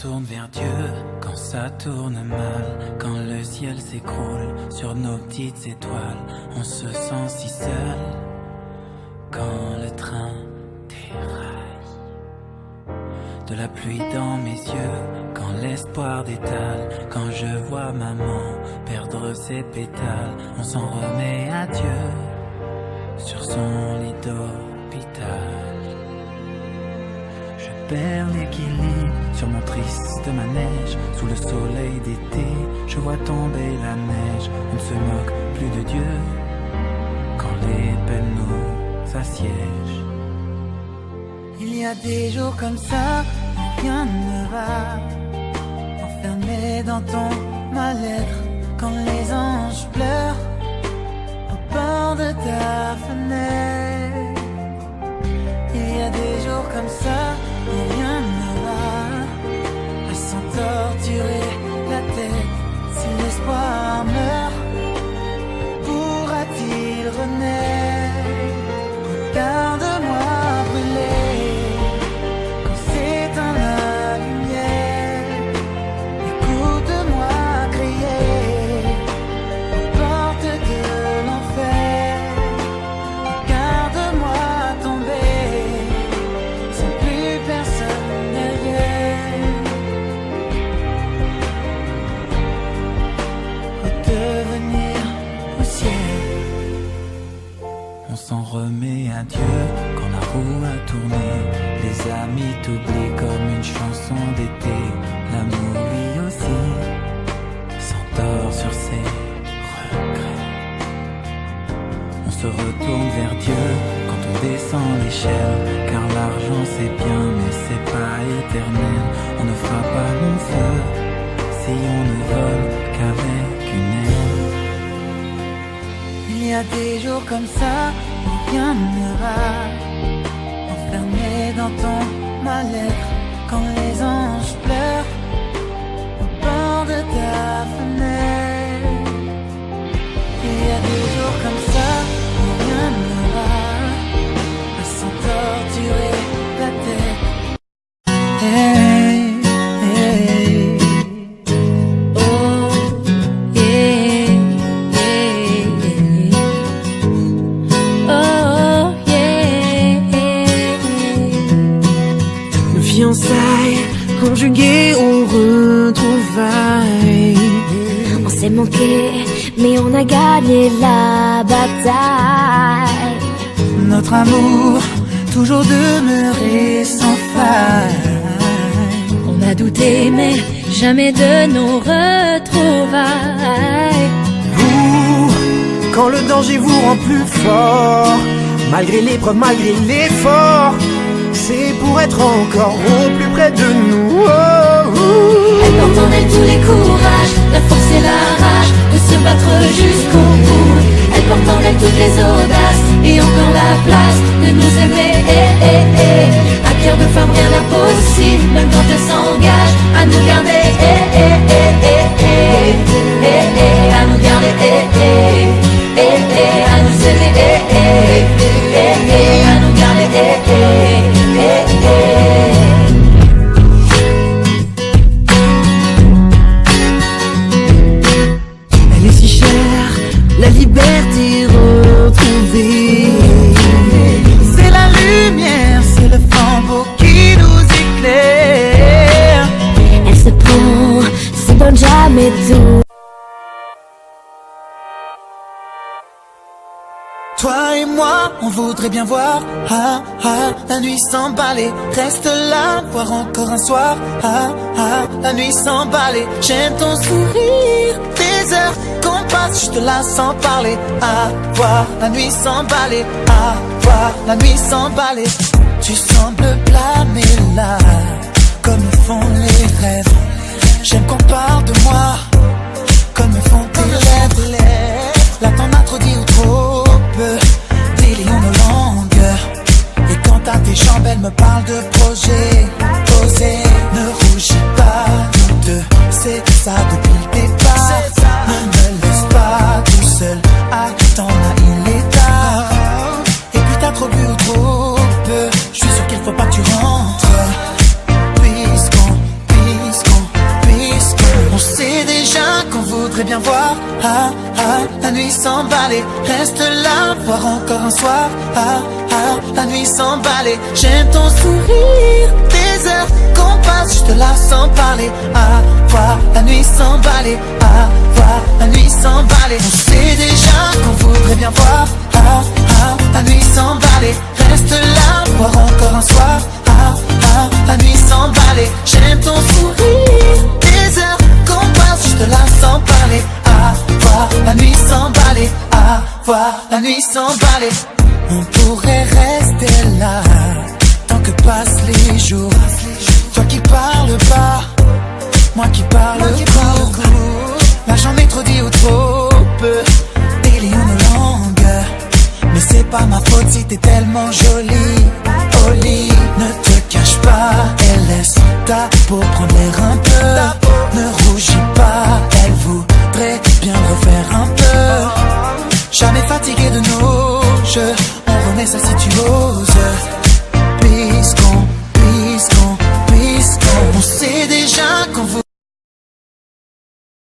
retourne vers Dieu quand ça tourne mal, quand le ciel s'écroule sur nos petites étoiles. On se sent si seul quand le train déraille. De la pluie dans mes yeux, quand l'espoir détale, quand je vois maman perdre ses pétales. On s'en remet à Dieu sur son lit d'hôpital. Je perds l'équilibre sur mon triste manège. Sous le soleil d'été, je vois tomber la neige. On ne se moque plus de Dieu quand les peines nous assiègent. Il y a des jours comme ça où rien ne va, enfermé dans ton mal-être, quand les anges pleurent au bord de ta fenêtre. Il y a des jours comme ça où rien ne va, à s'en torturer la tête. Si l'espoir meurt, pourra-t-il renaître? Regarde-moi brûler quand s'éteint la lumière. Écoute-moi crier aux portes de l'enfer. Regarde-moi tomber sans plus personne derrière. Redevenir poussière. On s'en remet à Dieu quand la roue a tourné. Les amis t'oublient comme une chanson d'été. L'amour lui aussi s'endort sur ses regrets. On se retourne vers Dieu quand on descend l'échelle, car l'argent c'est bien mais c'est pas éternel. On ne fera pas long feu si on ne vole qu'avec une aile. Il y a des jours comme ça où rien ne va, enfermé dans ton mal-être, quand les anges pleurent au bord de ta fenêtre. Il y a des jours comme ça où rien ne va, à s'en torturer la tête. Hey, hey. Oh, yeah, yeah. Oh, yeah. Nos fiançailles conjuguées aux retrouvailles. On s'est manqué, mais on a gagné la bataille. Notre amour toujours demeuré sans faille. On a douté, mais jamais de nos retrouvailles. Vous, quand le danger vous rend plus fort, malgré l'épreuve, malgré l'effort, c'est pour être encore au plus près de nous. Oh, oh. Elle porte en elle tous les courages, la force et la rage de se battre jusqu'au bout. Elle porte en elle toutes les audaces et encore la place de nous aimer. À cœur de femme rien d'impossible, même quand elle s'engage à nous garder. À nous garder. À nous aimer. À nous garder. Elle est si chère, la liberté retrouvée. C'est la lumière, c'est le flambeau qui nous éclaire. Elle se prend, se donne jamais tout. Toi et moi, on voudrait bien voir la nuit s'emballer. Reste là, voir encore un soir la nuit s'emballer. J'aime ton sourire, tes heures qu'on passe juste là sans parler. Voir la nuit s'emballer, voir la nuit s'emballer. Tu sembles blâmer là, comme font les rêves. J'aime qu'on parle de moi, comme font tes lèvres. Là t'en as trop dit ou trop peu, délions nos langues. Et quant à tes jambes, elles me parlent de projets posés. Ne rougis pas, nous deux, c'est ça depuis le départ. Ne me laisse pas tout seul, attends là il est tard. Et puis t'as trop bu ou trop peu, je suis sûr qu'il faut pas que tu rentres. Puisqu'on nuit s'emballer. Reste là, voir encore un soir. La nuit s'emballer. J'aime ton sourire, des heures qu'on passe juste là sans parler. Voir la nuit s'emballer. Voir la nuit s'emballer. On sait déjà qu'on voudrait bien voir. La nuit s'emballer. Reste là, voir encore un soir. La nuit s'emballer. J'aime ton sourire, des heures qu'on passe juste là sans parler. Voir la nuit s'emballer. Voir la nuit s'emballer. On pourrait rester là tant que passent les jours. Toi qui parles pas, moi qui parle beaucoup. Là j'en ai trop dit ou trop peu. Délions nos langues, mais c'est pas ma faute si t'es tellement jolie. Oli, ne te cache pas et laisse ta peau prendre l'air un peu. Ne rougis pas, elle voudrait bien refaire un peu. Jamais fatigué de nos jeux, on remet sa situation